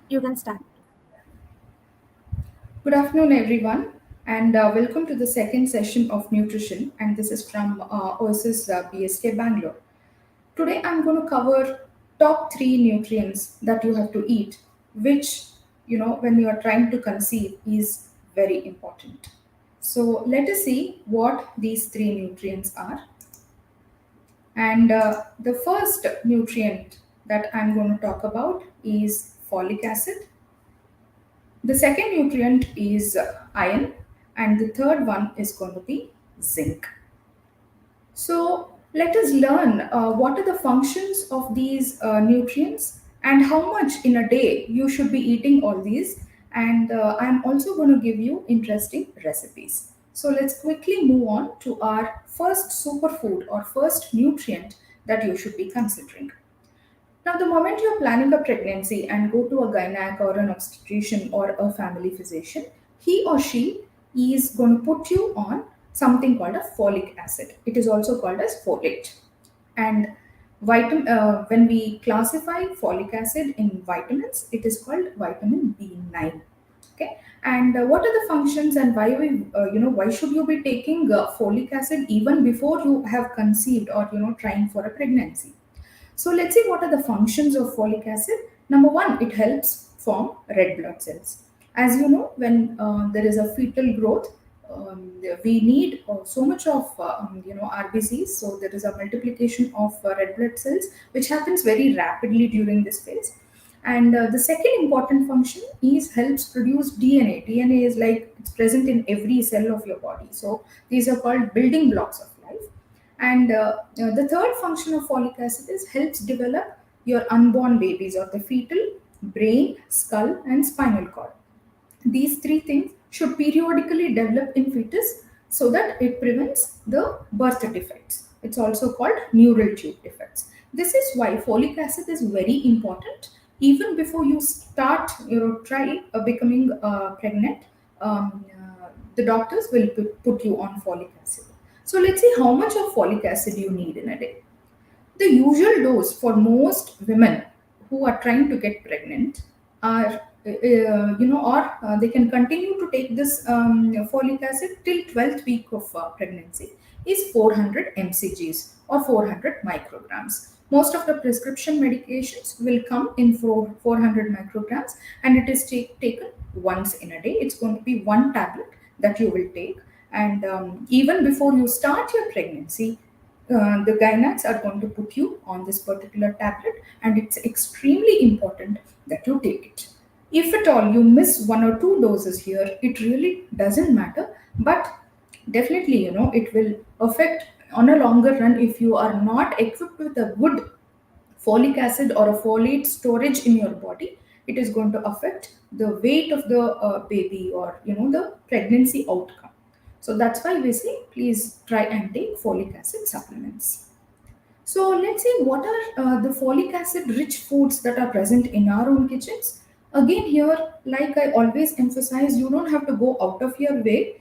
You can start. Good afternoon, everyone, and welcome to the second session of nutrition. And this is from Oasis BSK Bangalore. Today, I'm going to cover top three nutrients that you have to eat, which when you are trying to conceive is very important. So let us see what these three nutrients are. And the first nutrient that I'm going to talk about is folic acid. The second nutrient is iron, and the third one is going to be zinc. So, let us learn what are the functions of these nutrients and how much in a day you should be eating all these. And I'm also going to give you interesting recipes. So, let's quickly move on to our first superfood or first nutrient that you should be considering. Now, the moment you're planning a pregnancy and go to a gynec or an obstetrician or a family physician, he or she is going to put you on something called a folic acid. It is also called as folate. And when we classify folic acid in vitamins, it is called vitamin B9. Okay, and what are the functions and why why should you be taking folic acid even before you have conceived or trying for a pregnancy? So let's see what are the functions of folic acid. Number one, it helps form red blood cells. As you know, when there is a fetal growth, we need so much of RBCs. So there is a multiplication of red blood cells, which happens very rapidly during this phase. And the second important function is helps produce DNA. DNA is like it's present in every cell of your body. So these are called building blocks of life. And the third function of folic acid is helps develop your unborn babies or the fetal brain, skull, and spinal cord. These three things should periodically develop in fetus so that it prevents the birth defects. It's also called neural tube defects. This is why folic acid is very important even before you start your try becoming pregnant. The doctors will put you on folic acid. So let's see how much of folic acid you need in a day. The usual dose for most women who are trying to get pregnant are, or they can continue to take this folic acid till 12th week of pregnancy is 400 mcgs or 400 micrograms. Most of the prescription medications will come in 400 micrograms, and it is taken once in a day. It's going to be one tablet that you will take. And even before you start your pregnancy, the gynacs are going to put you on this particular tablet, and it's extremely important that you take it. If at all you miss one or two doses here, it really doesn't matter, but definitely it will affect on a longer run if you are not equipped with a good folic acid or a folate storage in your body. It is going to affect the weight of the baby or the pregnancy outcome. So that's why we say please try and take folic acid supplements. So let's see what are the folic acid rich foods that are present in our own kitchens. Again, here, like I always emphasize, you don't have to go out of your way.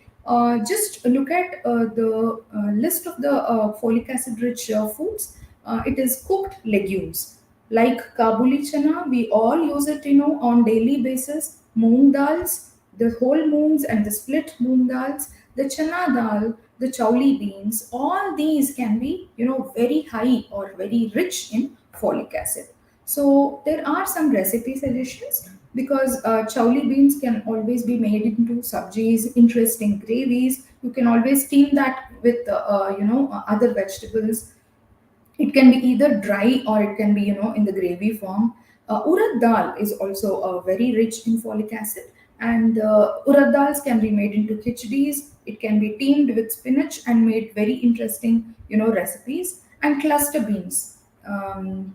Just look at the list of the folic acid rich foods. It is cooked legumes like kabuli chana. We all use it, on daily basis. Moong dals, the whole moongs and the split moong dals, the chana dal, the chauli beans, all these can be, very high or very rich in folic acid. So there are some recipe suggestions because chauli beans can always be made into sabjis, interesting gravies. You can always steam that with, other vegetables. It can be either dry or it can be, in the gravy form. Urad dal is also very rich in folic acid, and urad dals can be made into khichdis. It can be teamed with spinach and made very interesting, recipes. And cluster beans.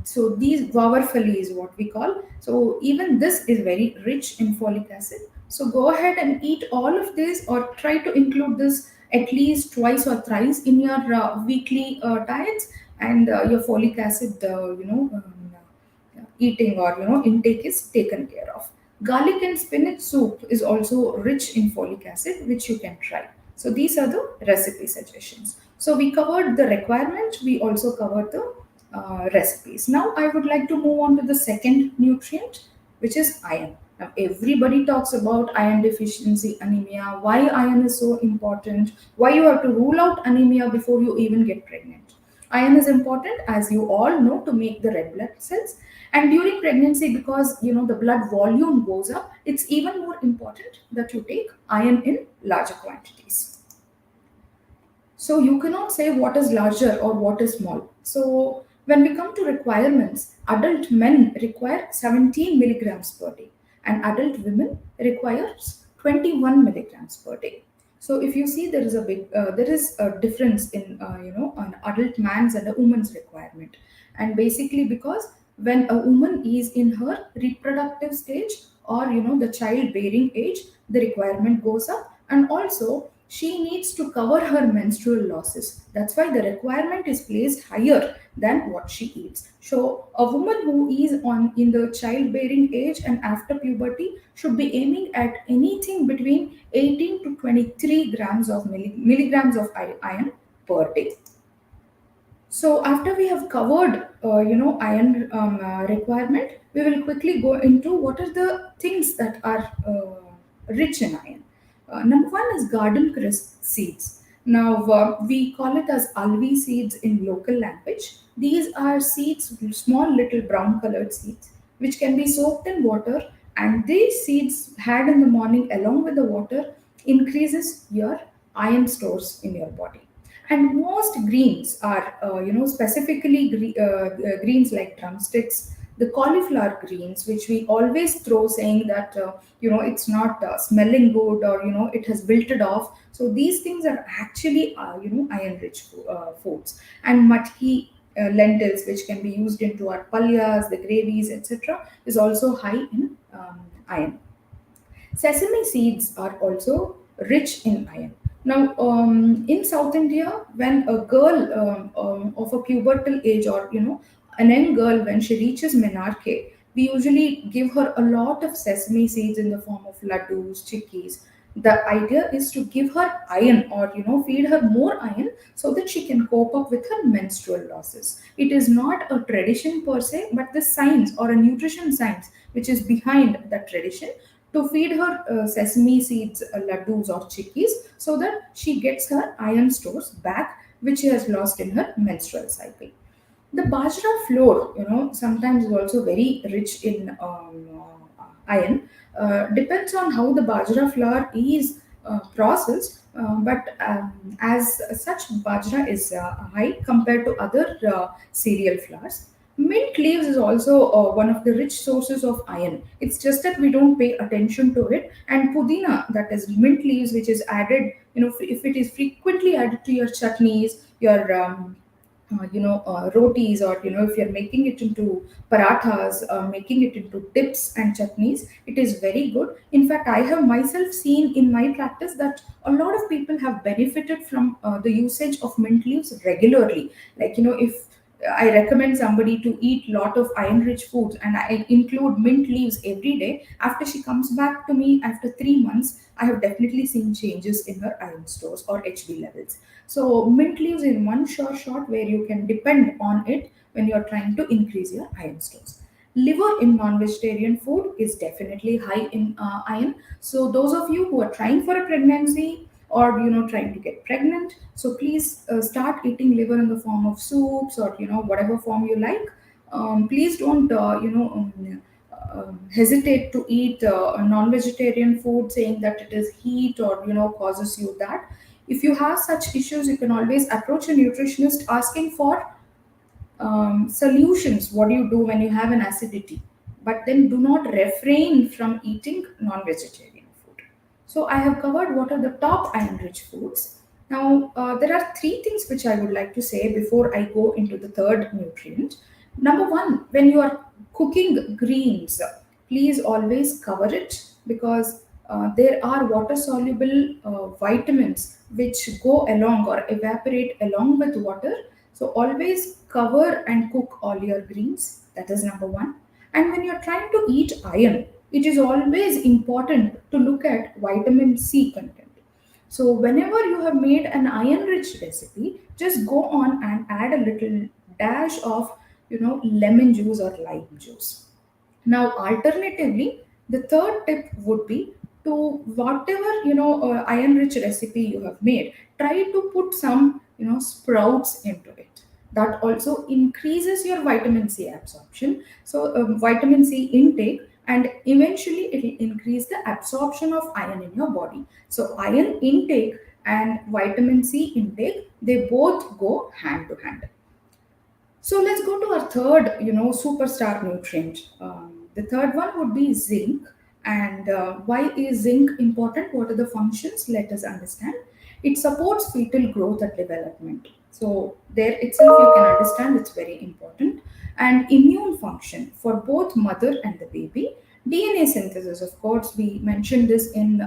So these vavarfali is what we call. So even this is very rich in folic acid. So go ahead and eat all of this, or try to include this at least twice or thrice in your weekly diets, and your folic acid eating or intake is taken care of. Garlic and spinach soup is also rich in folic acid, which you can try. So these are the recipe suggestions. So we covered the requirement, we also covered the recipes. Now I would like to move on to the second nutrient, which is iron. Now, everybody talks about iron deficiency anemia, why iron is so important, why you have to rule out anemia before you even get pregnant. Iron is important, as you all know, to make the red blood cells. And during pregnancy, because the blood volume goes up, it's even more important that you take iron in larger quantities. So you cannot say what is larger or what is small. So when we come to requirements, adult men require 17 milligrams per day, and adult women requires 21 milligrams per day. So if you see, there is a difference in an adult man's and a woman's requirement, and basically because when a woman is in her reproductive stage, or the childbearing age, the requirement goes up, and also she needs to cover her menstrual losses. That's why the requirement is placed higher than what she eats. So a woman who is on in the childbearing age and after puberty should be aiming at anything between 18 to 23 grams of milligrams of iron per day. So after we have covered, iron requirement, we will quickly go into what are the things that are rich in iron. Number one is garden crisp seeds. Now we call it as alvi seeds in local language. These are seeds, small little brown colored seeds, which can be soaked in water, and these seeds had in the morning along with the water increases your iron stores in your body. And most greens are specifically greens like drumsticks, the cauliflower greens, which we always throw saying that it's not smelling good, or it has wilted off. So these things are actually iron rich foods. And matki lentils, which can be used into our palyas, the gravies, etc., is also high in iron. Sesame seeds are also rich in iron. Now, in South India, when a girl of a pubertal age, or an young girl, when she reaches menarche, we usually give her a lot of sesame seeds in the form of laddus, chikkis. The idea is to give her iron, or feed her more iron, so that she can cope up with her menstrual losses. It is not a tradition per se, but the science or a nutrition science which is behind that tradition, to feed her sesame seeds, laddus or chikkis, so that she gets her iron stores back, which she has lost in her menstrual cycle. The Bhajra flour, sometimes is also very rich in iron. Depends on how the Bhajra flour is processed, but as such, Bhajra is high compared to other cereal flours. Mint leaves is also one of the rich sources of iron. It's just that we don't pay attention to it. And pudina, that is mint leaves, which is added, if it is frequently added to your chutneys, your rotis, or if you're making it into parathas, making it into dips and chutneys, it is very good. In fact, I have myself seen in my practice that a lot of people have benefited from the usage of mint leaves regularly. Like, if I recommend somebody to eat lot of iron rich foods and I include mint leaves every day, after she comes back to me after 3 months, I have definitely seen changes in her iron stores or HB levels. So mint leaves is one sure shot where you can depend on it when you're trying to increase your iron stores. Liver in non-vegetarian food is definitely high in iron. So those of you who are trying for a pregnancy, or trying to get pregnant, so please start eating liver in the form of soups, or whatever form you like. Please don't hesitate to eat a non-vegetarian food saying that it is heat, or causes you that. If you have such issues, you can always approach a nutritionist asking for solutions. What do you do when you have an acidity? But then do not refrain from eating non-vegetarian food. So I have covered what are the top iron-rich foods. Now there are three things which I would like to say before I go into the third nutrient. Number one, when you are cooking greens, please always cover it, because there are water soluble vitamins which go along or evaporate along with water. So always cover and cook all your greens. That is number one. And when you're trying to eat iron, it is always important to look at vitamin C content. So whenever you have made an iron rich recipe, just go on and add a little dash of lemon juice or lime juice. Now, alternatively, the third tip would be to whatever iron-rich recipe you have made, try to put some sprouts into it. That also increases your vitamin C absorption. So, vitamin C intake, and eventually it will increase the absorption of iron in your body. So, iron intake and vitamin C intake, they both go hand to hand. So let's go to our third, superstar nutrient. The third one would be zinc. And why is zinc important? What are the functions? Let us understand. It supports fetal growth and development. So there itself you can understand it's very important. And immune function for both mother and the baby. DNA synthesis, of course, we mentioned this in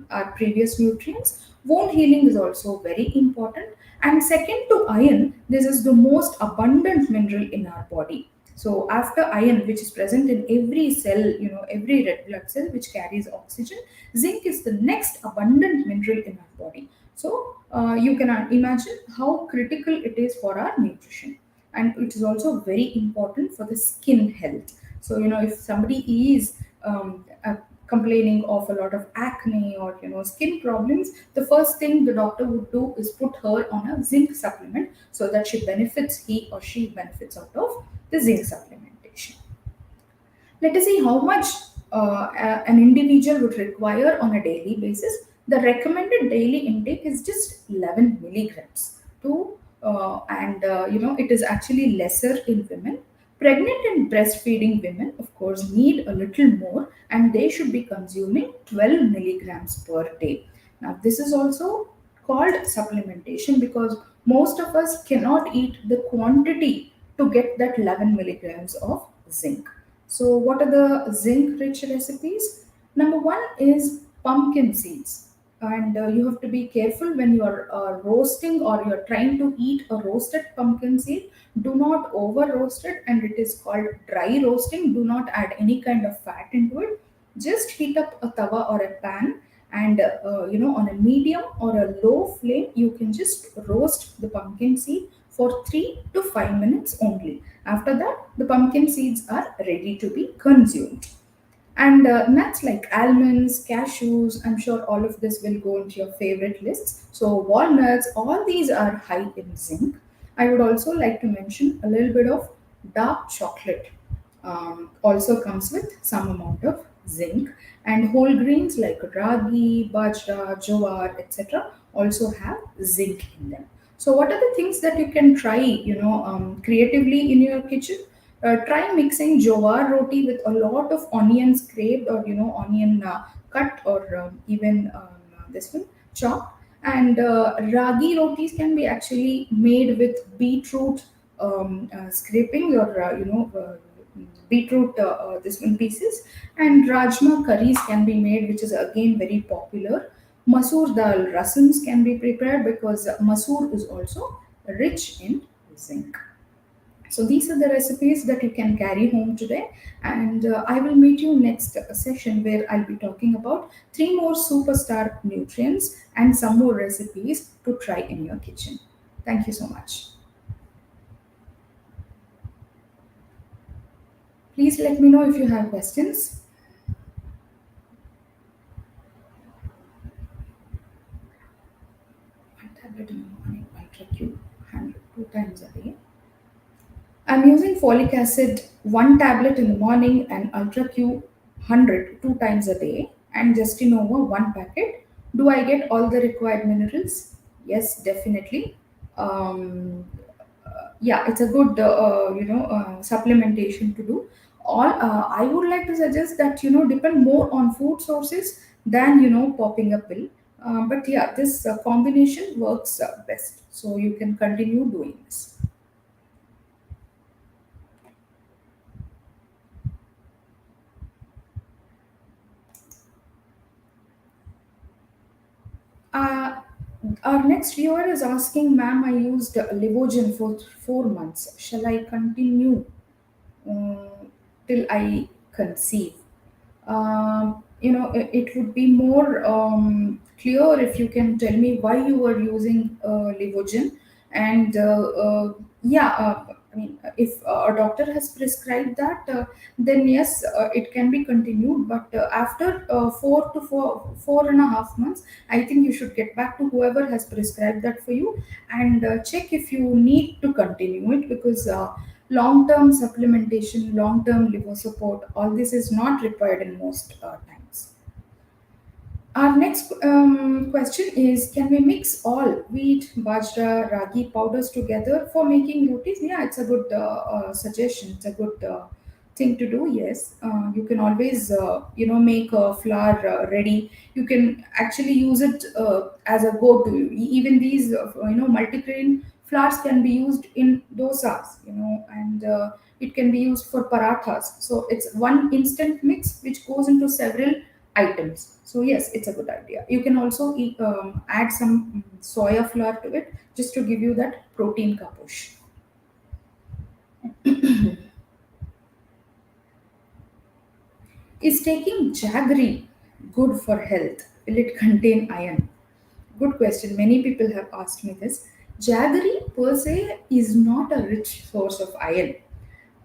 our previous nutrients. Wound healing is also very important. And second to iron, this is the most abundant mineral in our body. So after iron, which is present in every cell, every red blood cell which carries oxygen, zinc is the next abundant mineral in our body. So you can imagine how critical it is for our nutrition. And it is also very important for the skin health. So, if somebody is complaining of a lot of acne or skin problems, the first thing the doctor would do is put her on a zinc supplement so that he or she benefits out of the zinc supplementation. Let us see how much an individual would require on a daily basis. The recommended daily intake is just 11 milligrams and it is actually lesser in women. Pregnant and breastfeeding women, of course, need a little more, and they should be consuming 12 milligrams per day. Now, this is also called supplementation because most of us cannot eat the quantity to get that 11 milligrams of zinc. So, what are the zinc rich recipes? Number one is pumpkin seeds. And you have to be careful when you are roasting or you're trying to eat a roasted pumpkin seed. Do not over roast it, and it is called dry roasting. Do not add any kind of fat into it. Just heat up a tawa or a pan, and on a medium or a low flame, you can just roast the pumpkin seed for 3 to 5 minutes only. After that, the pumpkin seeds are ready to be consumed. And nuts like almonds, cashews, I'm sure all of this will go into your favorite lists. So, walnuts, all these are high in zinc. I would also like to mention a little bit of dark chocolate, also comes with some amount of zinc. And whole grains like ragi, bhajra, jowar, etc., also have zinc in them. So, what are the things that you can try, creatively in your kitchen? Try mixing jowar roti with a lot of onion scraped or onion cut or even this one chopped. And ragi rotis can be actually made with beetroot scraping or beetroot this one pieces. And rajma curries can be made, which is again very popular. Masoor dal rasams can be prepared because masoor is also rich in zinc. So these are the recipes that you can carry home today, and I will meet you next session where I'll be talking about three more superstar nutrients and some more recipes to try in your kitchen. Thank you so much. Please let me know if you have questions. One tablet in the morning, Ultra Q 100 two times a day. I'm using folic acid one tablet in the morning and Ultra Q 100 two times a day and Justinova one packet. Do I get all the required minerals? Yes, definitely. Um, yeah, it's a good supplementation to do. All I would like to suggest that depend more on food sources than popping a pill. But yeah, this combination works best. So you can continue doing this. Uh, our next viewer is asking, ma'am, I used Livogen for 4 months. Shall I continue uh, till I conceive? It would be more clear if you can tell me why you were using Livogen. And yeah, I mean, if a doctor has prescribed that, then yes, it can be continued. But after 4 to 4.5 months, I think you should get back to whoever has prescribed that for you and check if you need to continue it, because long-term supplementation, long-term liver support, all this is not required in most times. Our next question is: can we mix all wheat, bajra, ragi powders together for making rotis? Yeah, it's a good suggestion. It's a good thing to do. Yes, you can always make a flour ready. You can actually use it as a go-to. Even these multigrain flours can be used in dosas. And it can be used for parathas. So it's one instant mix which goes into several items. So yes, it's a good idea. You can also add some soya flour to it just to give you that protein kaposh. Is taking jaggery good for health? Will it contain iron? Good question. Many people have asked me this. Jaggery per se is not a rich source of iron.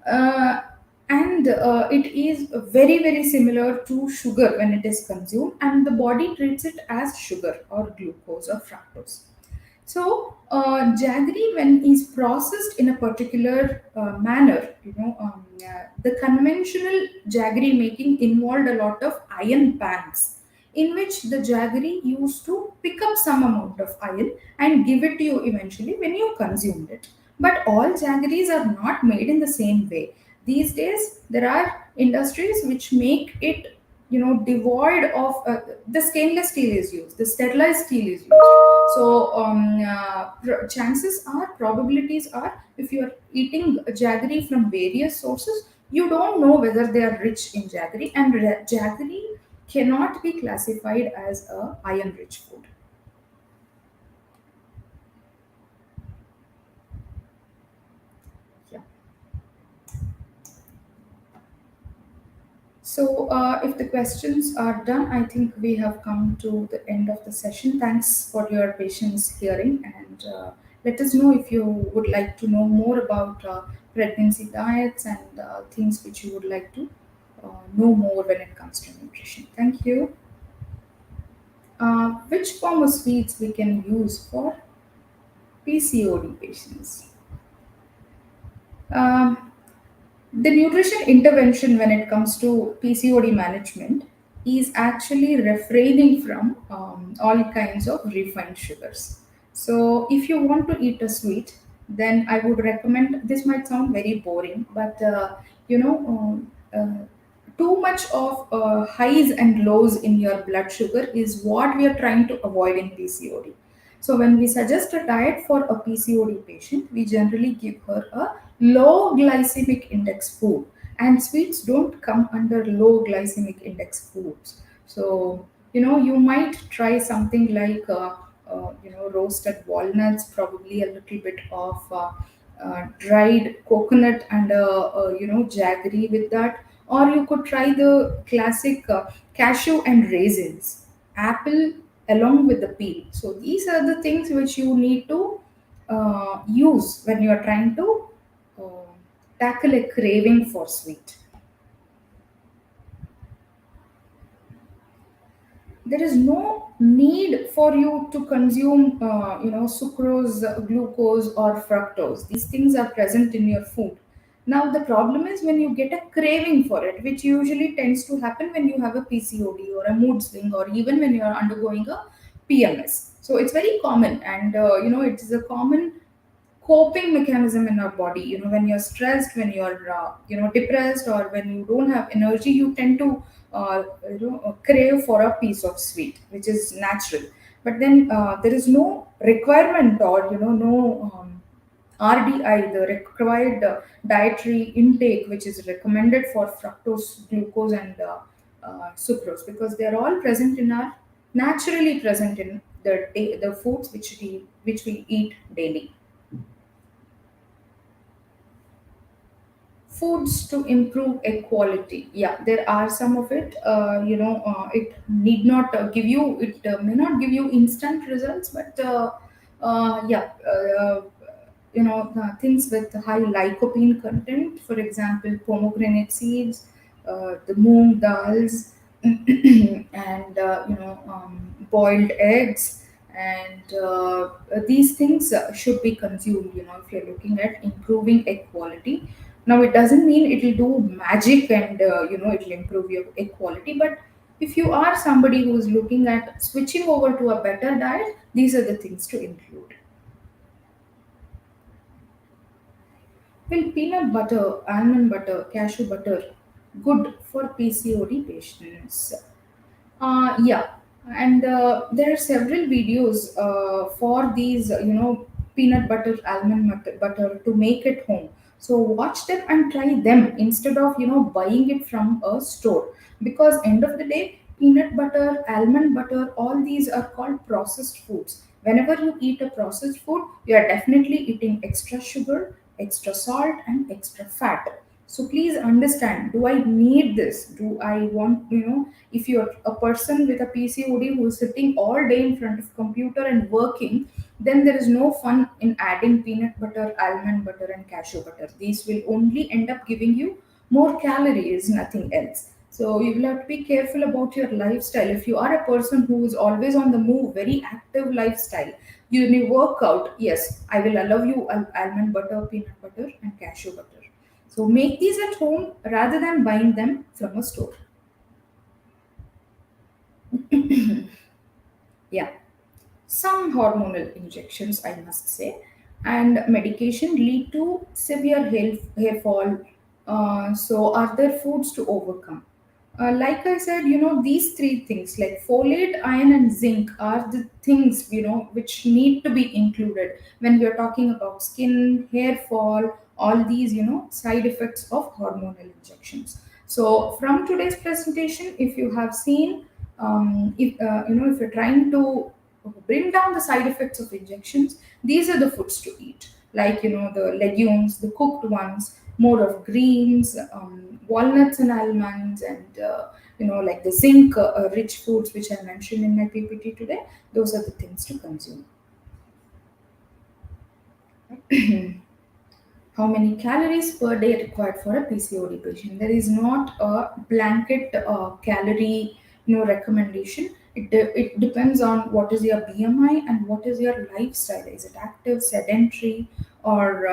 uh, and it is very similar to sugar when it is consumed, and the body treats it as sugar or glucose or fructose. So jaggery, when is processed in a particular manner, the conventional jaggery making involved a lot of iron pans in which the jaggery used to pick up some amount of iron and give it to you eventually when you consumed it. But all jaggeries are not made in the same way. These days, there are industries which make it, devoid of the stainless steel is used, the sterilized steel is used. So chances are, probabilities are, if you are eating jaggery from various sources, you don't know whether they are rich in jaggery, and jaggery cannot be classified as a iron rich food. Yeah. So, if the questions are done, I think we have come to the end of the session. Thanks for your patience hearing, and let us know if you would like to know more about pregnancy diets and things which you would like to know more when it comes to nutrition. Thank you. Which form of sweets we can use for PCOD patients? Um, The nutrition intervention when it comes to PCOD management is actually refraining from all kinds of refined sugars. So, if you want to eat a sweet, then I would recommend, this might sound very boring, but you know, too much of highs and lows in your blood sugar is what we are trying to avoid in PCOD. So, when we suggest a diet for a PCOD patient, we generally give her a low glycemic index food, and sweets don't come under low glycemic index foods. So you might try something like roasted walnuts, probably a little bit of dried coconut and jaggery with that, or you could try the classic cashew and raisins, apple along with the peel. So these are the things which you need to use when you are trying to uh, tackle a craving for sweet. There is no need for you to consume, sucrose, glucose, or fructose. These things are present in your food. Now, the problem is when you get a craving for it, which usually tends to happen when you have a PCOD or a mood swing, or even when you are undergoing a PMS. So it's very common, and it is a common coping mechanism in our body. When you're stressed, when you're depressed, or when you don't have energy, you tend to crave for a piece of sweet, which is natural. But then there is no requirement, or no RDI, the required dietary intake, which is recommended for fructose, glucose, and sucrose, because they are all present in our naturally present in the foods which we eat daily. Foods to improve equality. Yeah, there are some of it. It need not give you. It may not give you instant results, but yeah. things with high lycopene content, for example, pomegranate seeds, the moong dals, and boiled eggs, and these things should be consumed. If you're looking at improving egg quality, now it doesn't mean it will do magic and it will improve your egg quality, but if you are somebody who is looking at switching over to a better diet, these are the things to include. Well, peanut butter, almond butter, cashew butter, good for PCOD patients. Yeah, and there are several videos for these, peanut butter, almond butter to make at home. So watch them and try them instead of buying it from a store, because end of the day, peanut butter, almond butter, all these are called processed foods. Whenever you eat a processed food, you are definitely eating extra sugar, extra salt, and extra fat. So please understand, do I need this? Do I want, if you're a person with a PCOD who is sitting all day in front of computer and working, then there is no fun in adding peanut butter, almond butter, and cashew butter. These will only end up giving you more calories, nothing else. So you will have to be careful about your lifestyle. If you are a person who is always on the move, very active lifestyle, you work out, yes, I will allow you almond butter, peanut butter, and cashew butter. So make these at home rather than buying them from a store. Yeah. Some hormonal injections, I must say, and medication lead to severe hair fall. So, are there foods to overcome? Like I said, these three things like folate, iron, and zinc are the things which need to be included when we are talking about skin, hair fall, all these side effects of hormonal injections. So, from today's presentation, if you have seen, if you're trying to bring down the side effects of injections, these are the foods to eat, like the legumes, the cooked ones, more of greens, walnuts and almonds, and like the zinc rich foods which I mentioned in my PPT today. Those are the things to consume. How many calories per day required for a PCOD patient? There is not a blanket calorie recommendation. It depends on what is your BMI and what is your lifestyle. Is it active, sedentary, or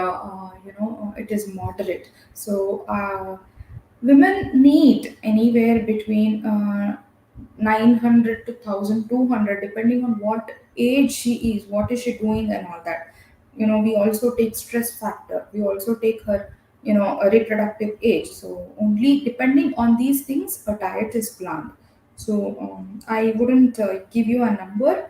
it is moderate? So women need anywhere between 900 to 1200, depending on what age she is, what is she doing, and all that. We also take stress factor, we also take her a reproductive age. So only depending on these things a diet is planned. So I wouldn't give you a number,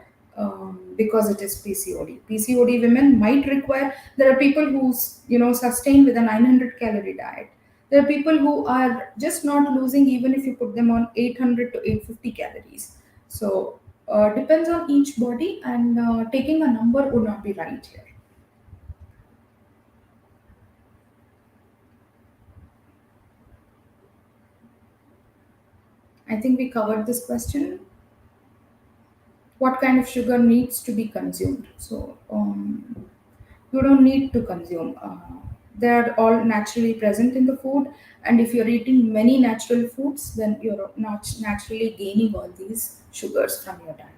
because it is PCOD women might require. There are people who sustain with a 900 calorie diet. There are people who are just not losing even if you put them on 800 to 850 calories. So depends on each body, and taking a number would not be right here. I think we covered this question. What kind of sugar needs to be consumed? So you don't need to consume. They're all naturally present in the food, and if you're eating many natural foods, then you're not naturally gaining all these sugars from your diet.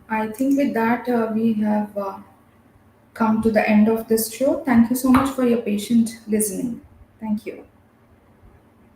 I think with that, we have come to the end of this show. Thank you so much for your patient listening. Thank you.